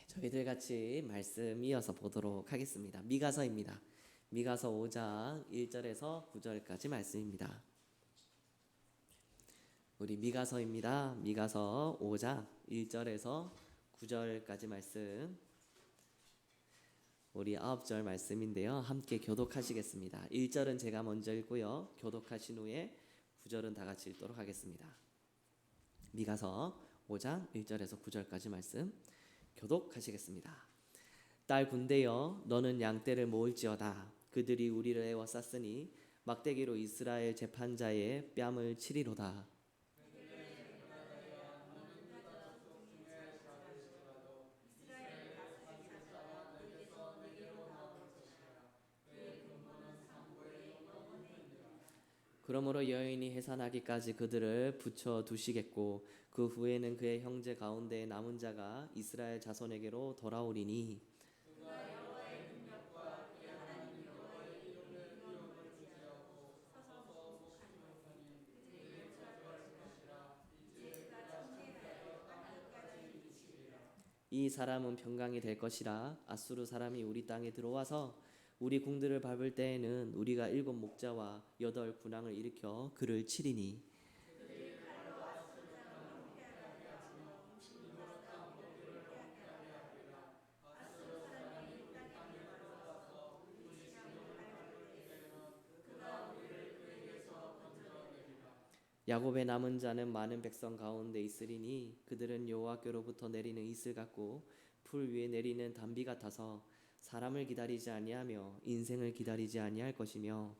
저희들 같이 말씀 이어서 보도록 하겠습니다. 미가서입니다. 미가서 5장 1절에서 9절까지 말씀입니다. 우리 미가서입니다. 미가서 5장 1절에서 9절까지 말씀. 우리 9절 말씀인데요. 함께 교독하시겠습니다. 1절은 제가 먼저 읽고요. 교독하신 후에 9절은 다 같이 읽도록 하겠습니다. 미가서 5장 1절에서 9절까지 말씀 교독하시겠습니다. 딸 군대여, 너는 양떼를 모을지어다. 그들이 우리를 애워쌌으니 막대기로 이스라엘 재판자의 뺨을 치리로다. 그러므로 여인이 해산하기까지 그들을 붙여 두시겠고 그 후에는 그의 형제 가운데 남은 자가 이스라엘 자손에게로 돌아오리니 이 사람은 평강이 될 것이라. 아수르 사람이 우리 땅에 들어와서 우리 궁들을 밟을 때에는 우리가 7 목자와 8 군왕을 일으켜 그를 치리니 야곱의 남은 자는 많은 백성 가운데 있으리니 그들은 여호와께로부터 내리는 이슬 같고 풀 위에 내리는 단비 같아서 사람을 기다리지 아니하며 인생을 기다리지 아니할 것이며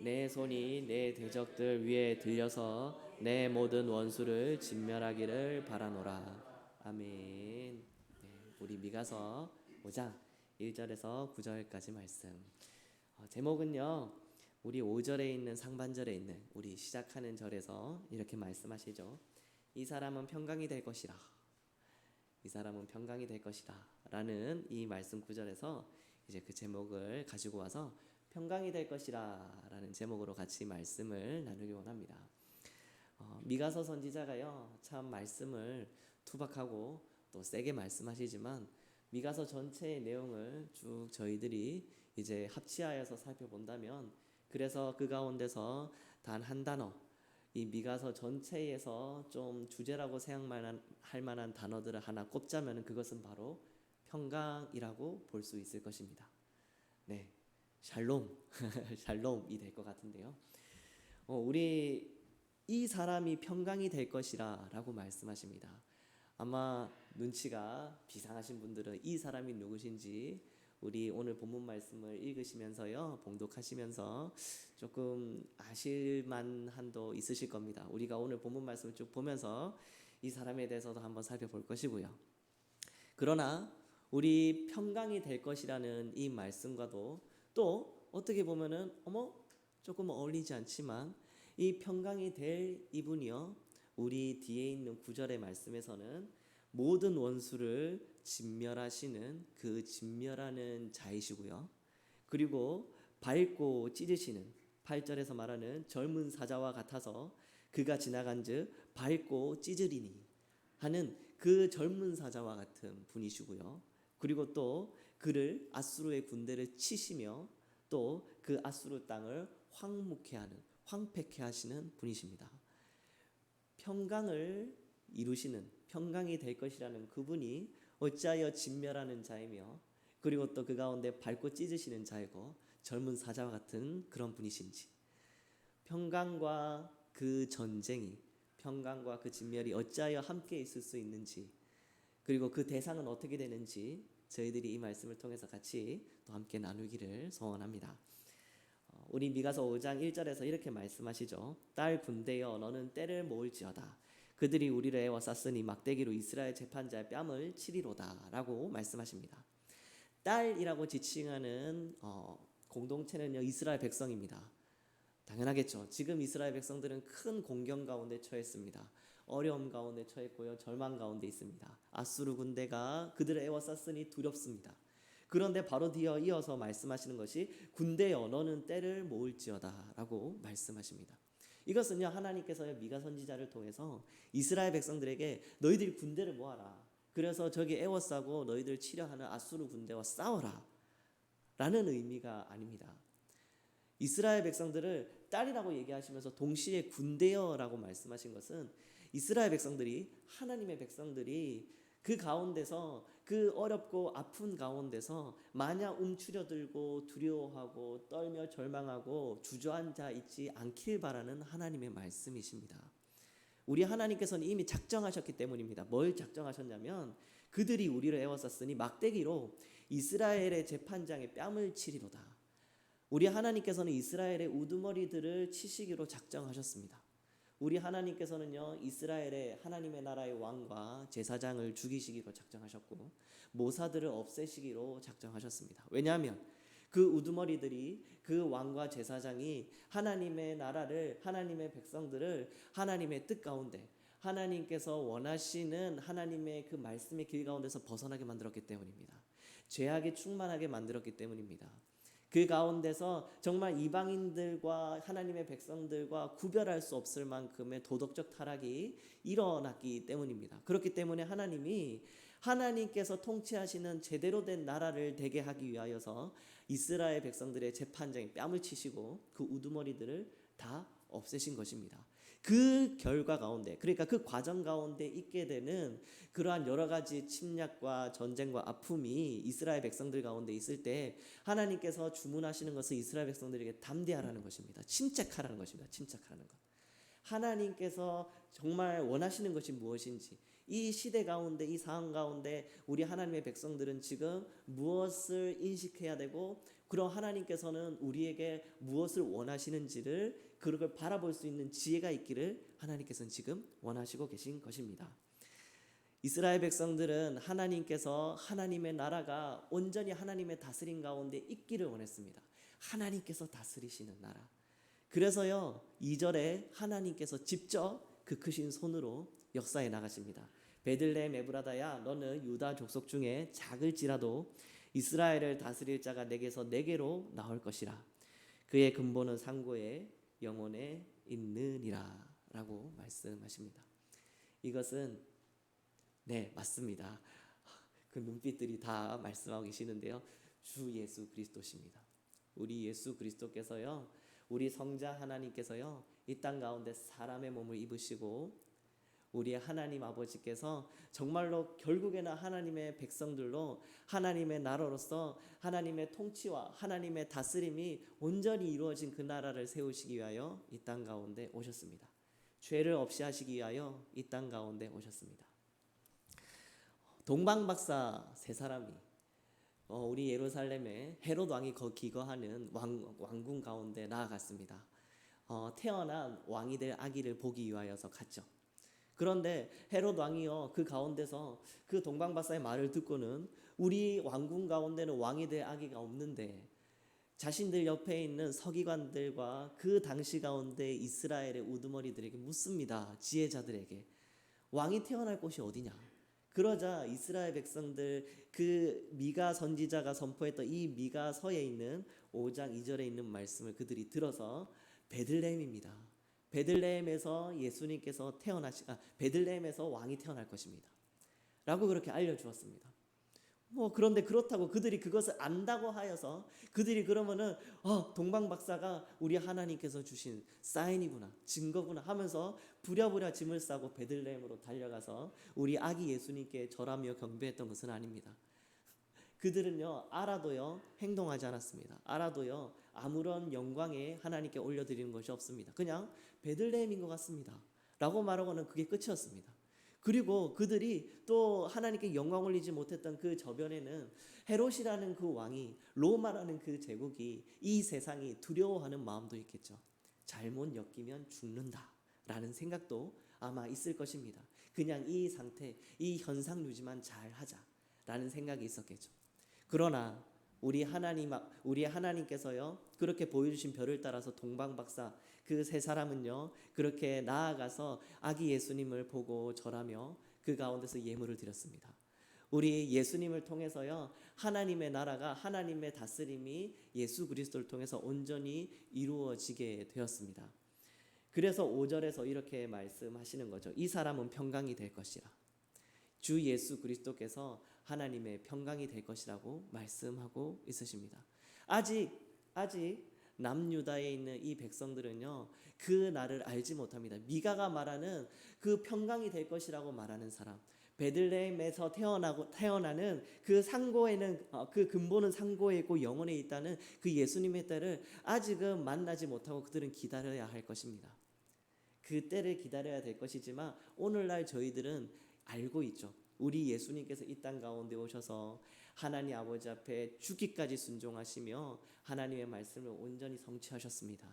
내 손이 내 대적들 위에 들려서 내 모든 원수를 진멸하기를 바라노라. 아멘. 네, 우리 미가서 5장 1절에서 9절까지 말씀. 제목은요. 우리 5절에 있는 상반절에 있는 우리 시작하는 절에서 이렇게 말씀하시죠. 이 사람은 평강이 될 것이라. 이 사람은 평강이 될 것이라 라는 이 말씀 구절에서 이제 그 제목을 가지고 와서 평강이 될 것이라 라는 제목으로 같이 말씀을 나누기 원합니다. 미가서 선지자가요 참 말씀을 투박하고 또 세게 말씀하시지만 미가서 전체의 내용을 쭉 저희들이 이제 합치하여서 살펴본다면 그래서 그 가운데서 단 한 단어 이 미가서 전체에서 좀 주제라고 생각할 만한 단어들을 하나 꼽자면 그것은 바로 평강이라고 볼 수 있을 것입니다. 네, 샬롬, 샬롬이 될 것 같은데요. 우리 이 사람이 평강이 될 것이라 라고 말씀하십니다. 아마 눈치가 비상하신 분들은 이 사람이 누구신지 우리 오늘 본문 말씀을 읽으시면서요 봉독하시면서 조금 아실만 한도 있으실 겁니다. 우리가 오늘 본문 말씀을 쭉 보면서 이 사람에 대해서도 한번 살펴볼 것이고요. 그러나 우리 평강이 될 것이라는 이 말씀과도 또 어떻게 보면은 조금 어울리지 않지만 이 평강이 될 이분이요 우리 뒤에 있는 9절의 말씀에서는 모든 원수를 진멸하시는 그 진멸하는 자이시고요. 그리고 밟고 찢으시는 8절에서 말하는 젊은 사자와 같아서 그가 지나간즉 밟고 찢으리니 하는 그 젊은 사자와 같은 분이시고요. 그리고 또 그를 아수르의 군대를 치시며 또 그 아수르 땅을 황무케 하는 황폐케 하시는 분이십니다. 평강을 이루시는 평강이 될 것이라는 그분이 어찌하여 진멸하는 자이며 그리고 또 그 가운데 밟고 찢으시는 자이고 젊은 사자와 같은 그런 분이신지 평강과 그 전쟁이 평강과 그 진멸이 어찌하여 함께 있을 수 있는지 그리고 그 대상은 어떻게 되는지 저희들이 이 말씀을 통해서 같이 또 함께 나누기를 소원합니다. 우리 미가서 5장 1절에서 이렇게 말씀하시죠. 딸 군대여 너는 떼를 모을지어다. 그들이 우리를 애워쌌으니 막대기로 이스라엘 재판자의 뺨을 치리로다 라고 말씀하십니다. 딸이라고 지칭하는 공동체는요 이스라엘 백성입니다. 당연하겠죠. 지금 이스라엘 백성들은 큰 공경 가운데 처했습니다. 어려움 가운데 처했고요. 절망 가운데 있습니다. 아수르 군대가 그들을 에워쌌으니 두렵습니다. 그런데 바로 이어서 말씀하시는 것이 군대여 너는 때를 모을지어다 라고 말씀하십니다. 이것은요 하나님께서 미가 선지자를 통해서 이스라엘 백성들에게 너희들이 군대를 모아라. 그래서 저기 에워싸고 너희들 치려하는 아수르 군대와 싸워라 라는 의미가 아닙니다. 이스라엘 백성들을 딸이라고 얘기하시면서 동시에 군대여라고 말씀하신 것은 이스라엘 백성들이 하나님의 백성들이 그 가운데서 그 어렵고 아픈 가운데서 마냥 움츠려들고 두려워하고 떨며 절망하고 주저앉아 있지 않길 바라는 하나님의 말씀이십니다. 우리 하나님께서는 이미 작정하셨기 때문입니다. 뭘 작정하셨냐면 그들이 우리를 애워쌌으니 막대기로 이스라엘의 재판장에 뺨을 치리로다. 우리 하나님께서는 이스라엘의 우두머리들을 치시기로 작정하셨습니다. 우리 하나님께서는요 이스라엘의 하나님의 나라의 왕과 제사장을 죽이시기로 작정하셨고 모사들을 없애시기로 작정하셨습니다. 왜냐하면 그 우두머리들이 그 왕과 제사장이 하나님의 나라를 하나님의 백성들을 하나님의 뜻 가운데 하나님께서 원하시는 하나님의 그 말씀의 길 가운데서 벗어나게 만들었기 때문입니다. 죄악에 충만하게 만들었기 때문입니다. 그 가운데서 정말 이방인들과 하나님의 백성들과 구별할 수 없을 만큼의 도덕적 타락이 일어났기 때문입니다. 그렇기 때문에 하나님께서 통치하시는 제대로 된 나라를 되게 하기 위하여서 이스라엘 백성들의 재판장에 뺨을 치시고 그 우두머리들을 다 없애신 것입니다. 그 결과 가운데 그러니까 그 과정 가운데 있게 되는 그러한 여러 가지 침략과 전쟁과 아픔이 이스라엘 백성들 가운데 있을 때 하나님께서 주문하시는 것은 이스라엘 백성들에게 담대하라는 것입니다. 침착하라는 것입니다. 침착하라는 것. 하나님께서 정말 원하시는 것이 무엇인지 이 시대 가운데 이 상황 가운데 우리 하나님의 백성들은 지금 무엇을 인식해야 되고 그럼 하나님께서는 우리에게 무엇을 원하시는지를 그걸 바라볼 수 있는 지혜가 있기를 하나님께서는 지금 원하시고 계신 것입니다. 이스라엘 백성들은 하나님께서 하나님의 나라가 온전히 하나님의 다스림 가운데 있기를 원했습니다. 하나님께서 다스리시는 나라. 그래서요 2절에 하나님께서 직접 그 크신 손으로 역사해 나가십니다. 베들레헴 에브라다야 너는 유다 족속 중에 작을지라도 이스라엘을 다스릴 자가 내게서 내게로 나올 것이라. 그의 근본은 상고에 영원에 있느니라 라고 말씀하십니다. 이것은 네 맞습니다. 그 눈빛들이 다 말씀하고 계시는데요. 주 예수 그리스도십니다. 우리 예수 그리스도께서요 우리 성자 하나님께서요 이 땅 가운데 사람의 몸을 입으시고 우리의 하나님 아버지께서 정말로 결국에는 하나님의 백성들로 하나님의 나라로서 하나님의 통치와 하나님의 다스림이 온전히 이루어진 그 나라를 세우시기 위하여 이 땅 가운데 오셨습니다. 죄를 없이 하시기 위하여 이 땅 가운데 오셨습니다. 동방박사 세 사람이 우리 예루살렘에 헤롯 왕이 기거하는 왕궁 가운데 나아갔습니다. 태어난 왕이 될 아기를 보기 위하여서 갔죠. 그런데 헤롯 왕이요 그 가운데서 그 동방박사의 말을 듣고는 우리 왕궁 가운데는 왕이 될 아기가 없는데 자신들 옆에 있는 서기관들과 그 당시 가운데 이스라엘의 우두머리들에게 묻습니다. 지혜자들에게 왕이 태어날 곳이 어디냐. 그러자 이스라엘 백성들 그 미가 선지자가 선포했던 이 미가서에 있는 5장 2절에 있는 말씀을 그들이 들어서 베들레헴입니다. 베들레헴에서 예수님께서 베들레헴에서 왕이 태어날 것입니다. 라고 그렇게 알려주었습니다. 그런데 그렇다고 그들이 그것을 안다고 하여서 그들이 그러면은 동방박사가 우리 하나님께서 주신 사인이구나 증거구나 하면서 부랴부랴 짐을 싸고 베들레헴으로 달려가서 우리 아기 예수님께 절하며 경배했던 것은 아닙니다. 그들은요 알아도요 행동하지 않았습니다. 알아도요 아무런 영광에 하나님께 올려드리는 것이 없습니다. 그냥 베들레헴인 것 같습니다 라고 말하고는 그게 끝이었습니다. 그리고 그들이 또 하나님께 영광 올리지 못했던 그 저변에는 헤롯이라는 그 왕이 로마라는 그 제국이 이 세상이 두려워하는 마음도 있겠죠. 잘못 엮이면 죽는다라는 생각도 아마 있을 것입니다. 그냥 이 상태, 이 현상 유지만 잘 하자라는 생각이 있었겠죠. 그러나 우리 하나님께서요 그렇게 보여주신 별을 따라서 동방박사 그 세 사람은요 그렇게 나아가서 아기 예수님을 보고 절하며 그 가운데서 예물을 드렸습니다. 우리 예수님을 통해서요 하나님의 나라가, 하나님의 다스림이 예수 그리스도를 통해서 온전히 이루어지게 되었습니다. 그래서 5절에서 이렇게 말씀하시는 거죠. 이 사람은 평강이 될 것이라. 주 예수 그리스도께서 하나님의 평강이 될 것이라고 말씀하고 있으십니다. 아직 남유다에 있는 이 백성들은요 그 날을 알지 못합니다. 미가가 말하는 그 평강이 될 것이라고 말하는 사람, 베들레헴에서 태어나는 그 상고에는 그 근본은 상고에 있고 영혼에 있다는 그 예수님의 때를 아직은 만나지 못하고 그들은 기다려야 할 것입니다. 그 때를 기다려야 될 것이지만 오늘날 저희들은 알고 있죠. 우리 예수님께서 이 땅 가운데 오셔서 하나님 아버지 앞에 죽기까지 순종하시며 하나님의 말씀을 온전히 성취하셨습니다.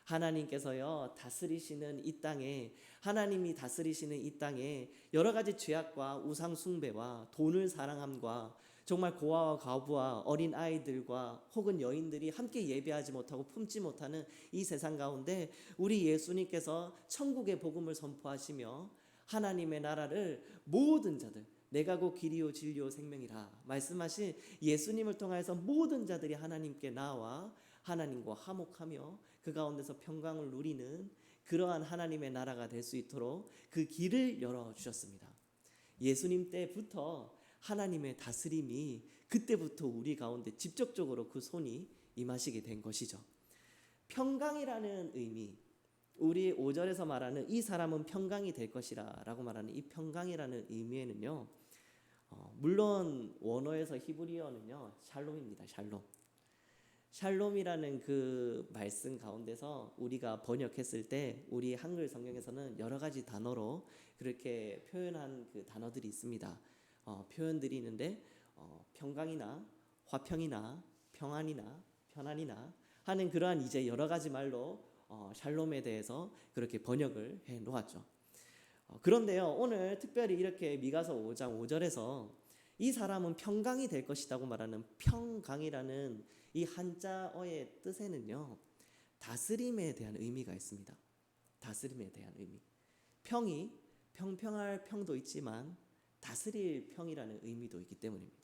하나님께서요 다스리시는 이 땅에, 하나님이 다스리시는 이 땅에 여러 가지 죄악과 우상 숭배와 돈을 사랑함과 정말 고아와 과부와 어린 아이들과 혹은 여인들이 함께 예배하지 못하고 품지 못하는 이 세상 가운데 우리 예수님께서 천국의 복음을 선포하시며 하나님의 나라를 모든 자들, 내가 곧 길이요 진리요 생명이라 말씀하신 예수님을 통해서 모든 자들이 하나님께 나와 하나님과 화목하며 그 가운데서 평강을 누리는 그러한 하나님의 나라가 될 수 있도록 그 길을 열어주셨습니다. 예수님 때부터 하나님의 다스림이 그때부터 우리 가운데 직접적으로 그 손이 임하시게 된 것이죠. 평강이라는 의미, 우리 5절에서 말하는 이 사람은 평강이 될 것이라 라고 말하는 이 평강이라는 의미에는요 물론 원어에서 히브리어는요 샬롬입니다. 샬롬이라는 그 말씀 가운데서 우리가 번역했을 때 우리 한글 성경에서는 여러 가지 단어로 그렇게 표현한 그 단어들이 있습니다. 표현들이 있는데 평강이나 화평이나 평안이나 편안이나 하는 그러한 이제 여러 가지 말로 샬롬에 대해서 그렇게 번역을 해 놓았죠. 그런데요 오늘 특별히 이렇게 미가서 5장 5절에서 이 사람은 평강이 될 것이라고 말하는 평강이라는 이 한자어의 뜻에는요 다스림에 대한 의미가 있습니다. 다스림에 대한 의미. 평이 평평할 평도 있지만 다스릴 평이라는 의미도 있기 때문입니다.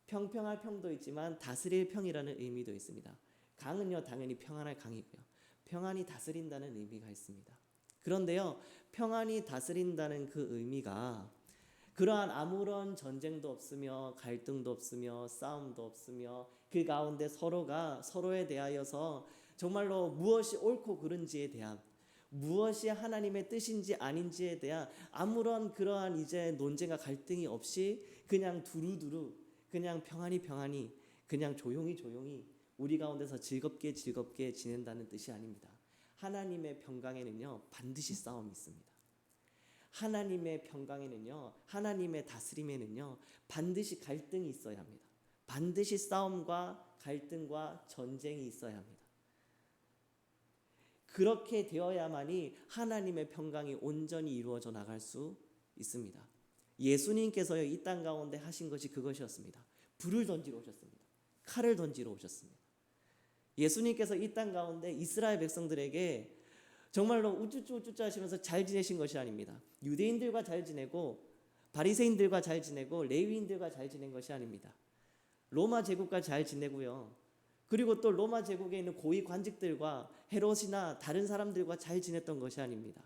평평할 평도 있지만 다스릴 평이라는 의미도 있습니다. 강은요 당연히 평안할 강이고요. 평안이 다스린다는 의미가 있습니다. 그런데요 평안이 다스린다는 그 의미가 그러한 아무런 전쟁도 없으며 갈등도 없으며 싸움도 없으며 그 가운데 서로가 서로에 대하여서 정말로 무엇이 옳고 그른지에 대한, 무엇이 하나님의 뜻인지 아닌지에 대한 아무런 그러한 이제 논쟁과 갈등이 없이 그냥 두루두루 그냥 평안히 그냥 조용히 우리 가운데서 즐겁게 지낸다는 뜻이 아닙니다. 하나님의 평강에는요 반드시 싸움이 있습니다. 하나님의 평강에는요, 하나님의 다스림에는요 반드시 갈등이 있어야 합니다. 반드시 싸움과 갈등과 전쟁이 있어야 합니다. 그렇게 되어야만이 하나님의 평강이 온전히 이루어져 나갈 수 있습니다. 예수님께서요 이 땅 가운데 하신 것이 그것이었습니다. 불을 던지러 오셨습니다. 칼을 던지러 오셨습니다. 예수님께서 이 땅 가운데 이스라엘 백성들에게 정말로 우쭈쭈 하시면서 잘 지내신 것이 아닙니다. 유대인들과 잘 지내고 바리새인들과 잘 지내고 레위인들과 잘 지낸 것이 아닙니다. 로마 제국과 잘 지내고요. 그리고 또 로마 제국에 있는 고위 관직들과 헤롯이나 다른 사람들과 잘 지냈던 것이 아닙니다.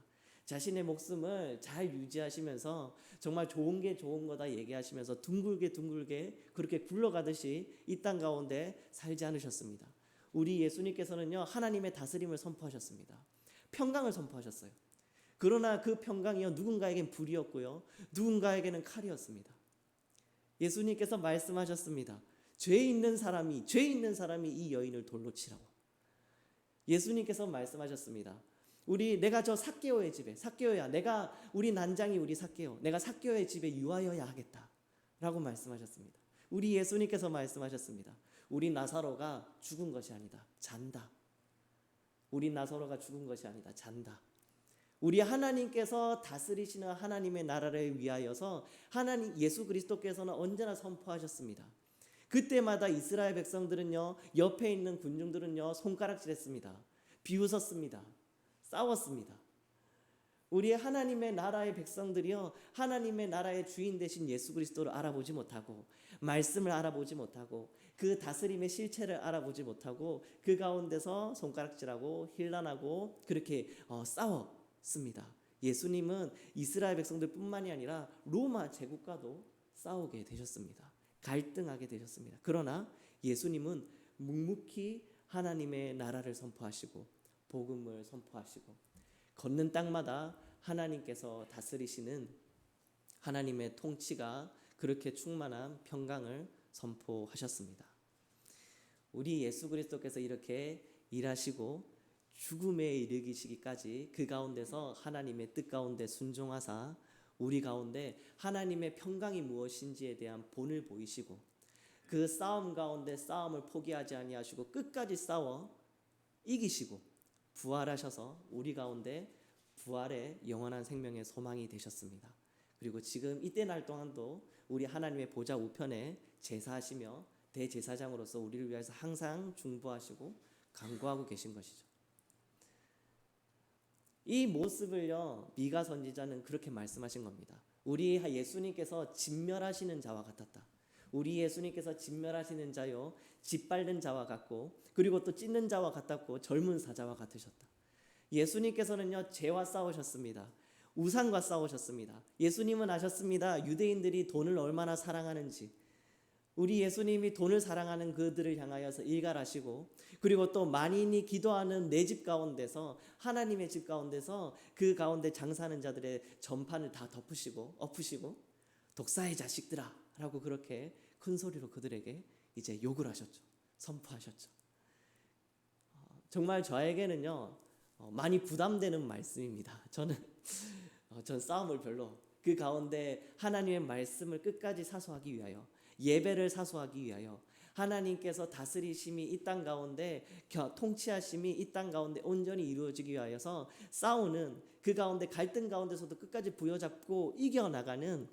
자신의 목숨을 잘 유지하시면서 정말 좋은 게 좋은 거다 얘기하시면서 둥글게 그렇게 굴러가듯이 이 땅 가운데 살지 않으셨습니다. 우리 예수님께서는요 하나님의 다스림을 선포하셨습니다. 평강을 선포하셨어요. 그러나 그 평강이요 누군가에겐 불이었고요 누군가에게는 칼이었습니다. 예수님께서 말씀하셨습니다. 죄 있는 사람이 이 여인을 돌로 치라고. 예수님께서 말씀하셨습니다. 내가 저 삭개오의 집에, 삭개오야, 내가 우리 난장이 우리 삭개오, 내가 삭개오의 집에 유하여야 하겠다라고 말씀하셨습니다. 우리 예수님께서 말씀하셨습니다. 우리 나사로가 죽은 것이 아니다, 잔다. 우리 나사로가 죽은 것이 아니다, 잔다. 우리 하나님께서 다스리시는 하나님의 나라를 위하여서 하나님 예수 그리스도께서는 언제나 선포하셨습니다. 그때마다 이스라엘 백성들은요, 옆에 있는 군중들은요, 손가락질했습니다. 비웃었습니다. 싸웠습니다. 우리의 하나님의 나라의 백성들이요, 하나님의 나라의 주인 되신 예수 그리스도를 알아보지 못하고, 말씀을 알아보지 못하고, 그 다스림의 실체를 알아보지 못하고, 그 가운데서 손가락질하고 힐난하고 그렇게 싸웠습니다. 예수님은 이스라엘 백성들뿐만이 아니라 로마 제국과도 싸우게 되셨습니다. 갈등하게 되셨습니다. 그러나 예수님은 묵묵히 하나님의 나라를 선포하시고 복음을 선포하시고 걷는 땅마다 하나님께서 다스리시는 하나님의 통치가 그렇게 충만한 평강을 선포하셨습니다. 우리 예수 그리스도께서 이렇게 일하시고 죽음에 이르시기까지 그 가운데서 하나님의 뜻 가운데 순종하사 우리 가운데 하나님의 평강이 무엇인지에 대한 본을 보이시고 그 싸움 가운데 싸움을 포기하지 아니하시고 끝까지 싸워 이기시고 부활하셔서 우리 가운데 부활의 영원한 생명의 소망이 되셨습니다. 그리고 지금 이때 날 동안도 우리 하나님의 보좌 우편에 제사하시며 대제사장으로서 우리를 위해서 항상 중보하시고 간구하고 계신 것이죠. 이 모습을요, 미가 선지자는 그렇게 말씀하신 겁니다. 우리 예수님께서 진멸하시는 자와 같았다. 우리 예수님께서 진멸하시는 자요, 짓밟는 자와 같고, 그리고 또 찢는 자와 같았고, 젊은 사자와 같으셨다. 예수님께서는요, 죄와 싸우셨습니다. 우상과 싸우셨습니다. 예수님은 아셨습니다. 유대인들이 돈을 얼마나 사랑하는지. 우리 예수님이 돈을 사랑하는 그들을 향하여서 일갈하시고, 그리고 또 만인이 기도하는 내 집 가운데서, 하나님의 집 가운데서 그 가운데 장사하는 자들의 전판을 다 엎으시고 독사의 자식들아 라고 그렇게 큰 소리로 그들에게 이제 욕을 하셨죠. 선포하셨죠. 정말 저에게는요, 많이 부담되는 말씀입니다. 전 싸움을 별로, 그 가운데 하나님의 말씀을 끝까지 사수하기 위하여, 예배를 사수하기 위하여, 하나님께서 다스리심이 이 땅 가운데, 통치하심이 이 땅 가운데 온전히 이루어지기 위하여서 싸우는, 그 가운데 갈등 가운데서도 끝까지 부여잡고 이겨나가는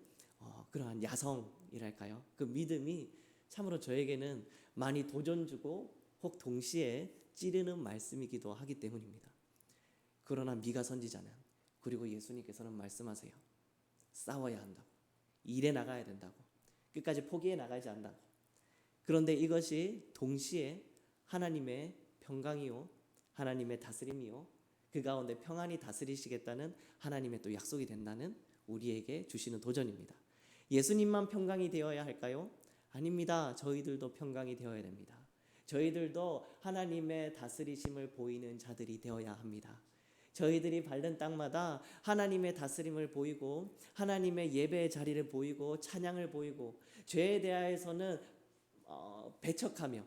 그러한 야성이랄까요? 그 믿음이 참으로 저에게는 많이 도전 주고 혹 동시에 찌르는 말씀이기도 하기 때문입니다. 그러나 미가 선지자는, 그리고 예수님께서는 말씀하세요. 싸워야 한다고, 일해 나가야 된다고, 끝까지 포기해 나가지 않는다고. 그런데 이것이 동시에 하나님의 평강이요, 하나님의 다스림이요, 그 가운데 평안히 다스리시겠다는 하나님의 또 약속이 된다는 우리에게 주시는 도전입니다. 예수님만 평강이 되어야 할까요? 아닙니다. 저희들도 평강이 되어야 됩니다. 저희들도 하나님의 다스리심을 보이는 자들이 되어야 합니다. 저희들이 밟는 땅마다 하나님의 다스림을 보이고 하나님의 예배의 자리를 보이고 찬양을 보이고, 죄에 대하여서는 배척하며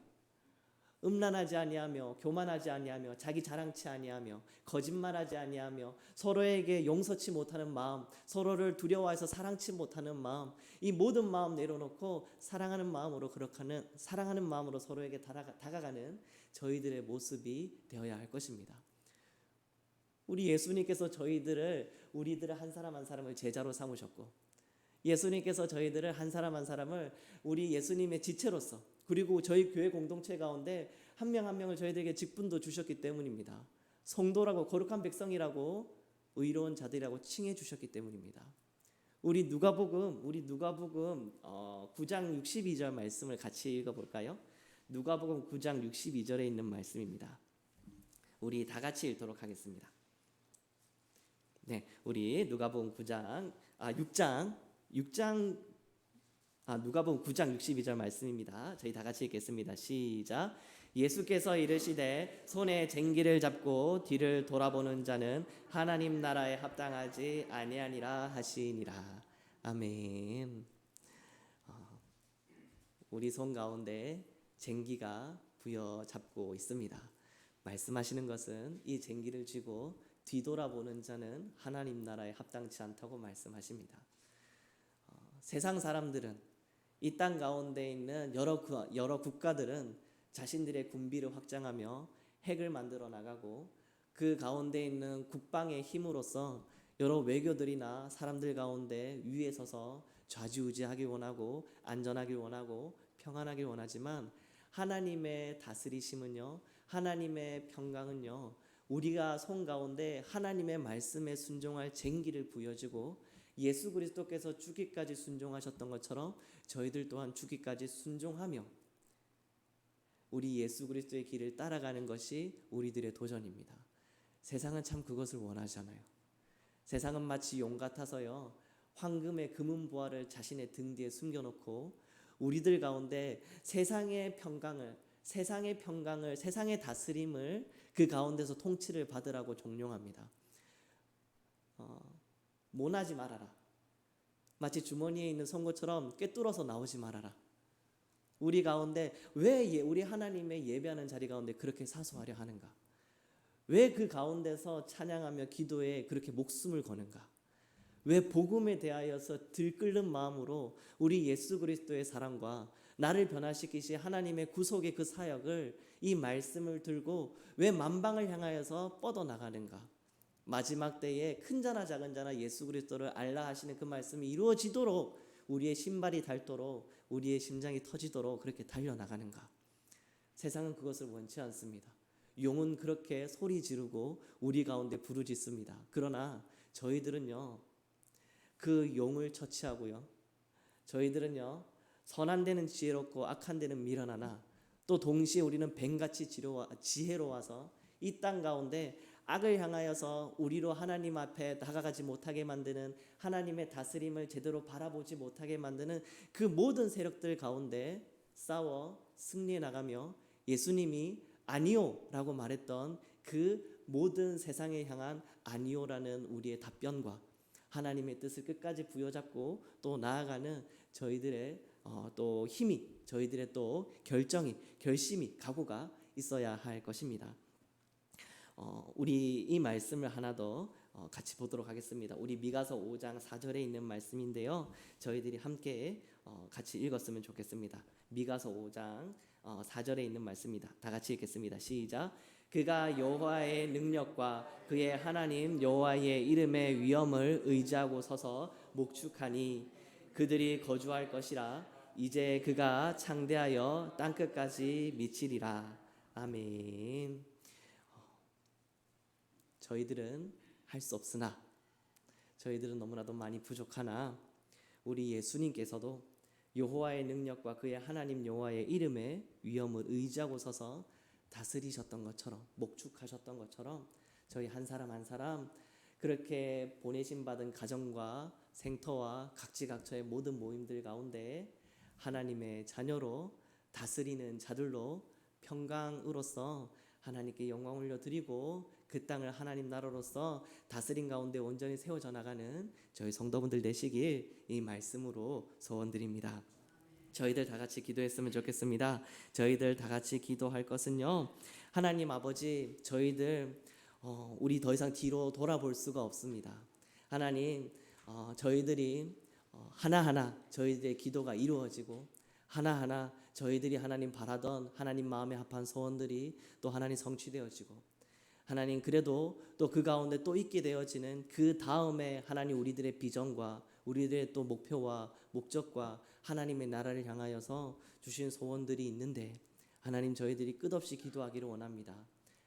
음란하지 아니하며 교만하지 아니하며 자기 자랑치 아니하며 거짓말하지 아니하며 서로에게 용서치 못하는 마음, 서로를 두려워해서 사랑치 못하는 마음, 이 모든 마음 내려놓고 사랑하는 마음으로 서로에게 다가가는 저희들의 모습이 되어야 할 것입니다. 우리 예수님께서 우리들을 한 사람 한 사람을 제자로 삼으셨고, 예수님께서 저희들을 한 사람 한 사람을 우리 예수님의 지체로서, 그리고 저희 교회 공동체 가운데 한 명 한 명을 저희들에게 직분도 주셨기 때문입니다. 성도라고, 거룩한 백성이라고, 의로운 자들이라고 칭해 주셨기 때문입니다. 우리 누가복음 9장 62절 말씀을 같이 읽어볼까요? 누가복음 9장 62절에 있는 말씀입니다. 우리 다 같이 읽도록 하겠습니다. 네, 우리 누가복음 9장 62절 말씀입니다. 저희 다 같이 읽겠습니다. 시작. 예수께서 이르시되 손에 쟁기를 잡고 뒤를 돌아보는 자는 하나님 나라에 합당하지 아니하니라 하시니라. 아멘. 우리 손 가운데 쟁기가 부여잡고 있습니다. 말씀하시는 것은 이 쟁기를 쥐고 뒤돌아보는 자는 하나님 나라에 합당치 않다고 말씀하십니다. 세상 사람들은, 이 땅 가운데 있는 여러 국가들은 자신들의 군비를 확장하며 핵을 만들어 나가고, 그 가운데 있는 국방의 힘으로써 여러 외교들이나 사람들 가운데 위에 서서 좌지우지하기 원하고 안전하기 원하고 평안하길 원하지만 하나님의 다스리심은요, 하나님의 평강은요, 우리가 손 가운데 하나님의 말씀에 순종할 쟁기를 부여주고 예수 그리스도께서 죽기까지 순종하셨던 것처럼 저희들 또한 죽기까지 순종하며 우리 예수 그리스도의 길을 따라가는 것이 우리들의 도전입니다. 세상은 참 그것을 원하잖아요. 세상은 마치 용 같아서요, 황금의 금은 보화를 자신의 등 뒤에 숨겨놓고 우리들 가운데 세상의 평강을, 세상의 다스림을 그 가운데서 통치를 받으라고 종용합니다. 모나지 말아라. 마치 주머니에 있는 송곳처럼 꿰뚫어서 나오지 말아라. 우리 가운데 왜 우리 하나님의 예배하는 자리 가운데 그렇게 사소하려 하는가? 왜 그 가운데서 찬양하며 기도에 그렇게 목숨을 거는가? 왜 복음에 대하여서 들끓는 마음으로 우리 예수 그리스도의 사랑과 나를 변화시키시 하나님의 구속의 그 사역을, 이 말씀을 들고 왜 만방을 향하여서 뻗어나가는가? 마지막 때에 큰 자나 작은 자나 예수 그리스도를 알라 하시는 그 말씀이 이루어지도록, 우리의 신발이 닳도록, 우리의 심장이 터지도록 그렇게 달려나가는가? 세상은 그것을 원치 않습니다. 용은 그렇게 소리 지르고 우리 가운데 부르짖습니다. 그러나 저희들은요, 그 용을 처치하고요, 저희들은요, 선한 데는 지혜롭고 악한 데는 미련하나 또 동시에 우리는 뱀같이 지혜로워서 이 땅 가운데 악을 향하여서 우리로 하나님 앞에 다가가지 못하게 만드는, 하나님의 다스림을 제대로 바라보지 못하게 만드는 그 모든 세력들 가운데 싸워 승리해 나가며 예수님이 아니요 라고 말했던 그 모든 세상에 향한 아니요라는 우리의 답변과 하나님의 뜻을 끝까지 부여잡고 또 나아가는 저희들의 또 힘이, 저희들의 또 결심이, 각오가 있어야 할 것입니다. 우리 이 말씀을 하나 더 같이 보도록 하겠습니다. 우리 미가서 5장 4절에 있는 말씀인데요, 저희들이 함께 같이 읽었으면 좋겠습니다. 미가서 5장 4절에 있는 말씀입니다. 다 같이 읽겠습니다. 시작. 그가 여호와의 능력과 그의 하나님 여호와의 이름의 위엄을 의지하고 서서 목축하니 그들이 거주할 것이라. 이제 그가 창대하여 땅끝까지 미치리라. 아멘. 저희들은 할 수 없으나, 저희들은 너무나도 많이 부족하나 우리 예수님께서도 여호와의 능력과 그의 하나님 여호와의 이름의 위엄을 의지하고 서서 다스리셨던 것처럼, 목축하셨던 것처럼 저희 한 사람 한 사람 그렇게 보내심 받은 가정과 생터와 각지각처의 모든 모임들 가운데 하나님의 자녀로, 다스리는 자들로 평강으로서 하나님께 영광 올려드리고 그 땅을 하나님 나라로서 다스림 가운데 온전히 세워져 나가는 저희 성도분들 되시길 이 말씀으로 소원드립니다. 저희들 다 같이 기도했으면 좋겠습니다. 저희들 다 같이 기도할 것은요, 하나님 아버지, 저희들 우리 더 이상 뒤로 돌아볼 수가 없습니다. 하나님, 저희들이 하나하나 저희들의 기도가 이루어지고 하나하나 저희들이 하나님 바라던 하나님 마음에 합한 소원들이 또 하나님 성취되어지고, 하나님 그래도 또 그 가운데 또 있게 되어지는 그 다음에 하나님 우리들의 비전과 우리들의 또 목표와 목적과 하나님의 나라를 향하여서 주신 소원들이 있는데, 하나님 저희들이 끝없이 기도하기를 원합니다.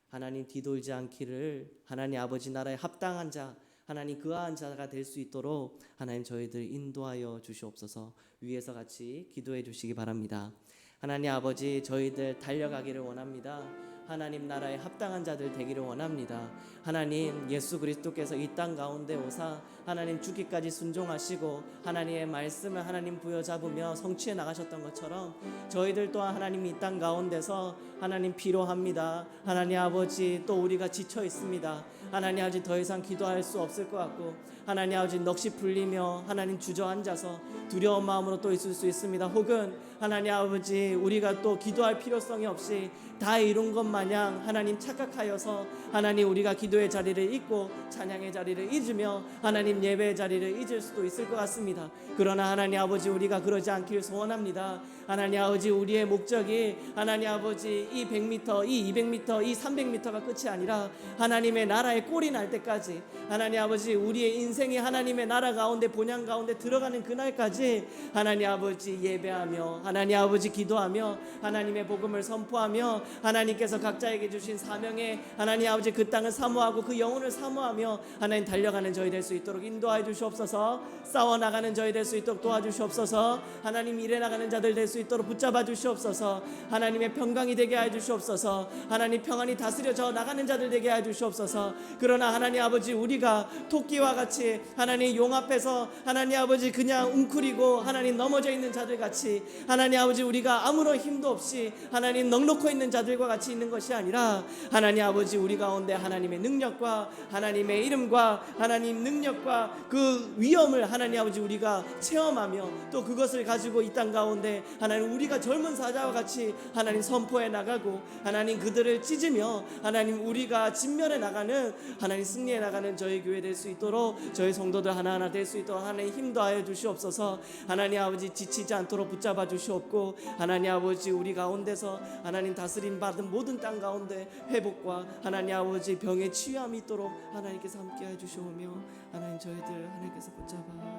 하나님 뒤돌지 않기를, 하나님 아버지 나라에 합당한 자, 하나님 그아한 자가 될 수 있도록 하나님 저희들 인도하여 주시옵소서. 위에서 같이 기도해 주시기 바랍니다. 하나님 아버지, 저희들 달려가기를 원합니다. 하나님 나라에 합당한 자들 되기를 원합니다. 하나님 예수 그리스도께서 이 땅 가운데 오사 하나님 죽기까지 순종하시고 하나님의 말씀을 하나님 부여잡으며 성취해 나가셨던 것처럼 저희들 또한 하나님 이 땅 가운데서 하나님 필요합니다. 하나님 아버지, 또 우리가 지쳐 있습니다. 하나님 아버지, 더 이상 기도할 수 없을 것 같고 하나님 아버지 넋이 풀리며 하나님 주저앉아서 두려운 마음으로 또 있을 수 있습니다. 혹은 하나님 아버지, 우리가 또 기도할 필요성이 없이 다 이룬 것만 마냥 하나님 착각하여서 하나님 우리가 기도의 자리를 잊고 찬양의 자리를 잊으며 하나님 예배의 자리를 잊을 수도 있을 것 같습니다. 그러나 하나님 아버지 우리가 그러지 않기를 소원합니다. 하나님 아버지 우리의 목적이 하나님 아버지 이 100m, 이 200m, 이 300m가 끝이 아니라 하나님의 나라의 꼴이 날 때까지 하나님 아버지 우리의 인생이 하나님의 나라 가운데 본향 가운데 들어가는 그날까지 하나님 아버지 예배하며 하나님 아버지 기도하며 하나님의 복음을 선포하며 하나님께서 각자에게 주신 사명에 하나님 아버지 그 땅을 사모하고 그 영혼을 사모하며 하나님 달려가는 저희 될 수 있도록 인도하여 주시옵소서. 싸워나가는 저희 될 수 있도록 도와주시옵소서. 하나님 일해 나가는 자들 될 수 있도록 붙잡아 주시옵소서. 하나님의 평강이 되게 하여 주시옵소서. 하나님 평안이 다스려져 나가는 자들 되게 하여 주시옵소서. 그러나 하나님 아버지 우리가 토끼와 같이 하나님 용 앞에서 하나님 아버지 그냥 웅크리고 하나님 넘어져 있는 자들 같이 하나님 아버지 우리가 아무런 힘도 없이 하나님 넉넉히 있는 자들과 같이 있는 것이 아니라 하나님 아버지 우리 가운데 하나님의 능력과 하나님의 이름과 하나님 능력과 그 위엄을 하나님 아버지 우리가 체험하며 또 그것을 가지고 이 땅 가운데 하나님 우리가 젊은 사자와 같이 하나님 선포해 나가고 하나님 그들을 찢으며 하나님 우리가 진멸해 나가는 하나님 승리해 나가는 저희 교회 될 수 있도록 저희 성도들 하나하나 될 수 있도록 하나님 힘도 하여 주시옵소서. 하나님 아버지 지치지 않도록 붙잡아 주시옵고 하나님 아버지 우리 가운데서 하나님 다스림 받은 모든 땅 가운데 회복과 하나님 아버지 병의 치유함이 있도록 하나님께서 함께 해 주시오며 하나님 저희들 하나님께서 붙잡아